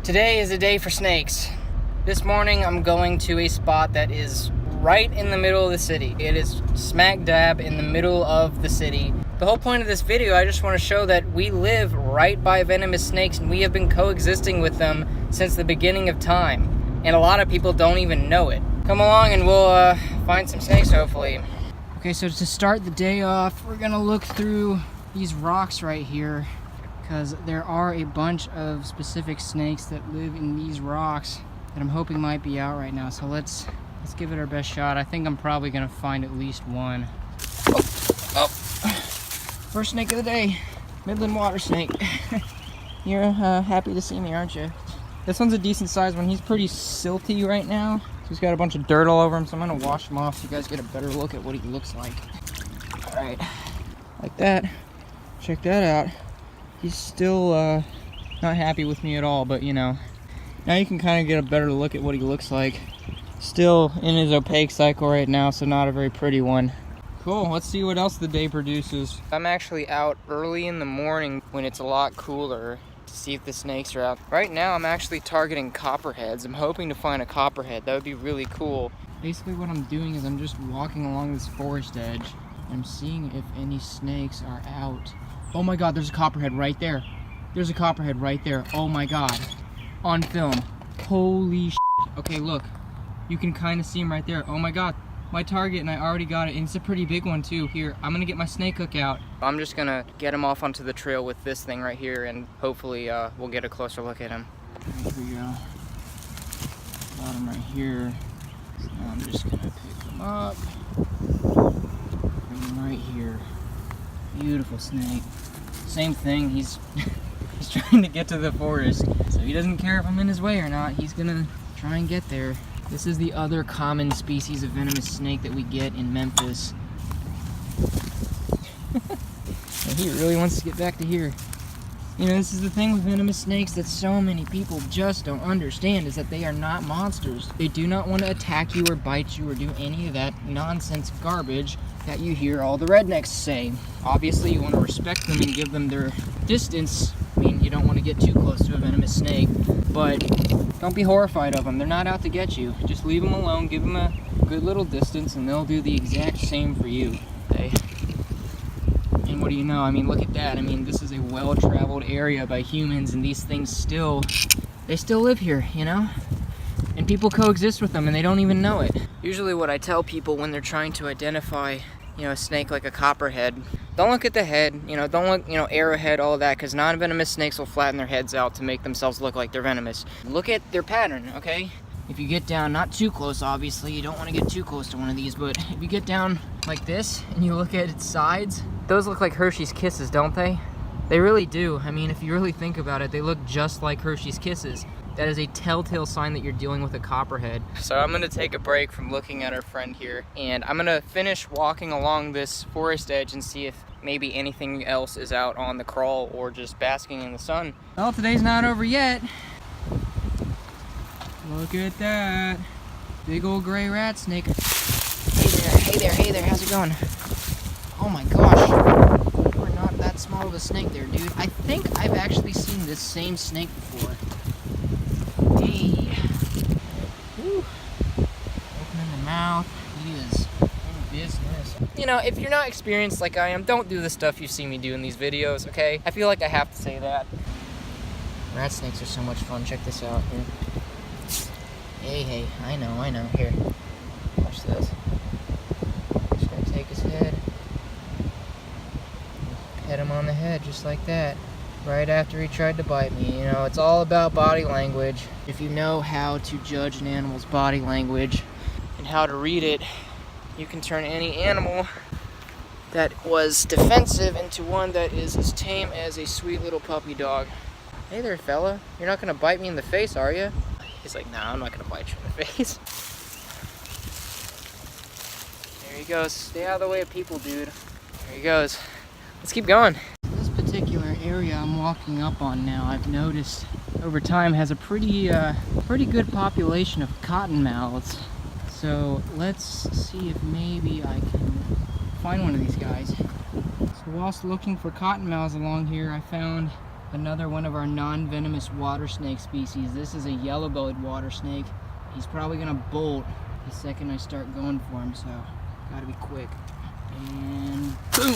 Today is a day for snakes. This morning I'm going to a spot that is right in the middle of the city. It is smack dab in the middle of the city. The whole point of this video, I just want to show that we live right by venomous snakes and we have been coexisting with them since the beginning of time. And a lot of people don't even know it. Come along and we'll find some snakes hopefully. Okay, so to start the day off, we're gonna look through these rocks right here because there are a bunch of specific snakes that live in these rocks that I'm hoping might be out right now. So let's give it our best shot. I think I'm probably gonna find at least one. Oh. First snake of the day, Midland water snake. You're happy to see me, aren't you? This one's a decent sized one. He's pretty silty right now. So he's got a bunch of dirt all over him, so I'm gonna wash him off so you guys get a better look at what he looks like. All right, like that. Check that out. He's still not happy with me at all, but you know, now you can kind of get a better look at what he looks like. Still in his opaque cycle right now, so not a very pretty one. Cool, let's see what else the day produces. I'm actually out early in the morning when it's a lot cooler to see if the snakes are out. Right now I'm actually targeting copperheads. I'm hoping to find a copperhead. That would be really cool. Basically what I'm doing is I'm just walking along this forest edge. I'm seeing if any snakes are out. Oh my god, there's a copperhead right there. There's a copperhead right there. Oh my god. On film. Holy shit. Okay, look. You can kind of see him right there. Oh my god. My target, and I already got it. And it's a pretty big one too. Here, I'm gonna get my snake hook out. I'm just gonna get him off onto the trail with this thing right here, and hopefully we'll get a closer look at him. Here we go. Got him right here. So now I'm just gonna pick him up. Bring him right here. Beautiful snake. Same thing, he's trying to get to the forest, so he doesn't care if I'm in his way or not. He's gonna try and get there. This is the other common species of venomous snake that we get in Memphis. And he really wants to get back to here. You know, this is the thing with venomous snakes that so many people just don't understand, is that they are not monsters. They do not want to attack you or bite you or do any of that nonsense garbage that you hear all the rednecks say. Obviously, you want to respect them and give them their distance. I mean, you don't want to get too close to a venomous snake, but don't be horrified of them. They're not out to get you. Just leave them alone, give them a good little distance, and they'll do the exact same for you. Okay? And what do you know? I mean, look at that. I mean, this is a well-traveled area by humans, and these things still live here, you know? And people coexist with them, and they don't even know it. Usually what I tell people when they're trying to identify, you know, a snake like a copperhead, don't look at the head, you know, don't look, you know, arrowhead, all that, because non-venomous snakes will flatten their heads out to make themselves look like they're venomous. Look at their pattern, okay? If you get down, not too close, obviously, you don't want to get too close to one of these, but if you get down like this, and you look at its sides, those look like Hershey's Kisses, don't they? They really do. I mean, if you really think about it, they look just like Hershey's Kisses. That is a telltale sign that you're dealing with a copperhead. So I'm gonna take a break from looking at our friend here, and I'm gonna finish walking along this forest edge and see if maybe anything else is out on the crawl or just basking in the sun. Well, today's not over yet. Look at that. Big old gray rat snake. Hey there, how's it going? Oh my gosh. You are not that small of a snake there, dude. I think I've actually seen this same snake before. Hey. Woo. Opening the mouth. He is in business. You know, if you're not experienced like I am, don't do the stuff you see me do in these videos, okay? I feel like I have to say that. Rat snakes are so much fun. Check this out here. Hey, I know. Here, watch this. Just gonna take his head. Pet him on the head just like that. Right after he tried to bite me. You know, it's all about body language. If you know how to judge an animal's body language and how to read it, you can turn any animal that was defensive into one that is as tame as a sweet little puppy dog. Hey there, fella. You're not gonna bite me in the face, are you? He's like, nah, I'm not gonna bite you in the face. There he goes. Stay out of the way of people, dude. There he goes. Let's keep going. This particular area I'm walking up on now, I've noticed over time has a pretty good population of cottonmouths. So let's see if maybe I can find one of these guys. So whilst looking for cottonmouths along here, I found Another one of our non-venomous water snake species. This is a yellow-bellied water snake. He's probably gonna bolt the second I start going for him, so gotta be quick. And boom!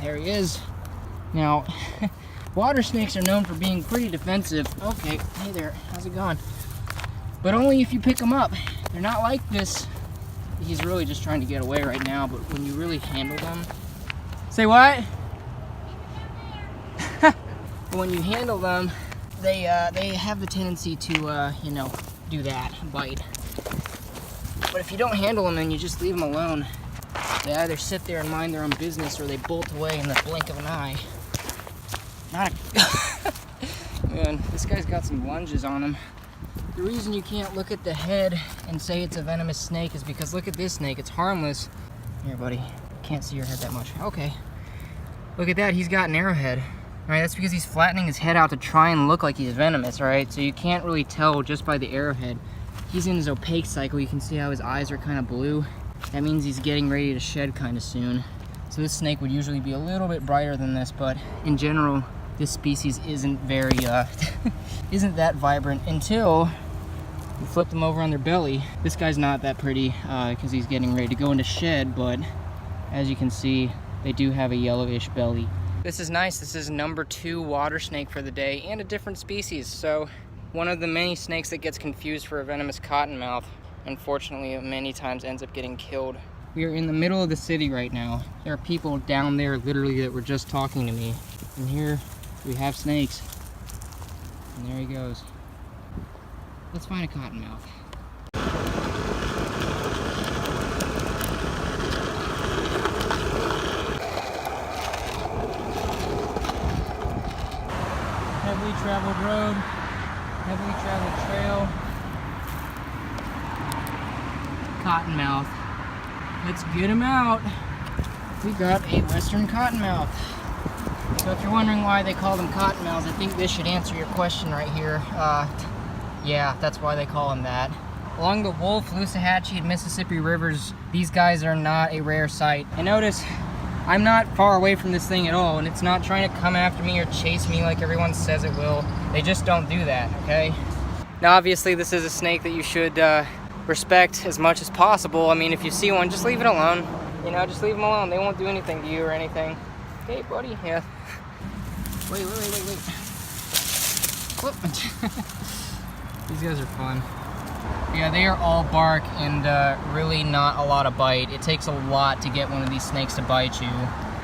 There he is. Now, water snakes are known for being pretty defensive. Okay, hey there, how's it going? But only if you pick them up. They're not like this. He's really just trying to get away right now, but when you really handle them... Say what? When you handle them, they have the tendency to, you know, do that, bite. But if you don't handle them and you just leave them alone, they either sit there and mind their own business or they bolt away in the blink of an eye. Not a... Man, this guy's got some lunges on him. The reason you can't look at the head and say it's a venomous snake is because look at this snake, it's harmless. Here, buddy, can't see your head that much. Okay, look at that, he's got an arrowhead. All right, that's because he's flattening his head out to try and look like he's venomous, all right? So you can't really tell just by the arrowhead. He's in his opaque cycle. You can see how his eyes are kind of blue. That means he's getting ready to shed kind of soon. So this snake would usually be a little bit brighter than this, but in general, this species isn't very, isn't that vibrant until you flip them over on their belly. This guy's not that pretty because he's getting ready to go into shed, but as you can see, they do have a yellowish belly. This is nice. This is number 2 water snake for the day and a different species. So one of the many snakes that gets confused for a venomous cottonmouth, unfortunately, many times ends up getting killed. We are in the middle of the city right now. There are people down there literally that were just talking to me. And here we have snakes. And there he goes. Let's find a cottonmouth. Heavily traveled road, heavily traveled trail. Cottonmouth. Let's get him out. We got a western cottonmouth. So if you're wondering why they call them cottonmouths, I think this should answer your question right here. Yeah, that's why they call them that. Along the Wolf, Loosahatchee, and Mississippi rivers, these guys are not a rare sight. And notice, I'm not far away from this thing at all, and it's not trying to come after me or chase me like everyone says it will. They just don't do that, okay? Now, obviously, this is a snake that you should respect as much as possible. I mean, if you see one, just leave it alone. You know, just leave them alone. They won't do anything to you or anything. Hey, buddy, yeah. Wait. Whoop. These guys are fun. Yeah, they are all bark and really not a lot of bite. It takes a lot to get one of these snakes to bite you.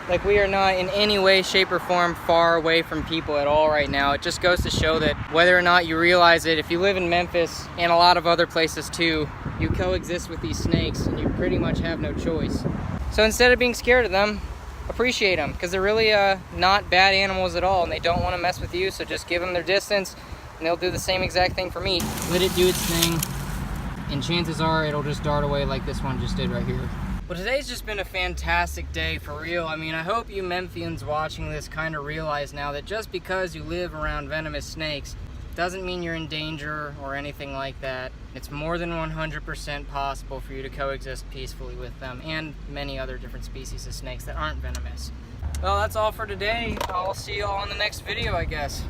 Like, we are not in any way, shape, or form far away from people at all right now. It just goes to show that whether or not you realize it, if you live in Memphis and a lot of other places too, you coexist with these snakes and you pretty much have no choice. So instead of being scared of them, appreciate them, because they're really not bad animals at all and they don't want to mess with you, so just give them their distance and they'll do the same exact thing for me. Let it do its thing, and chances are it'll just dart away like this one just did right here. Well, today's just been a fantastic day, for real. I mean, I hope you Memphians watching this kind of realize now that just because you live around venomous snakes doesn't mean you're in danger or anything like that. It's more than 100% possible for you to coexist peacefully with them and many other different species of snakes that aren't venomous. Well, that's all for today. I'll see you all in the next video, I guess.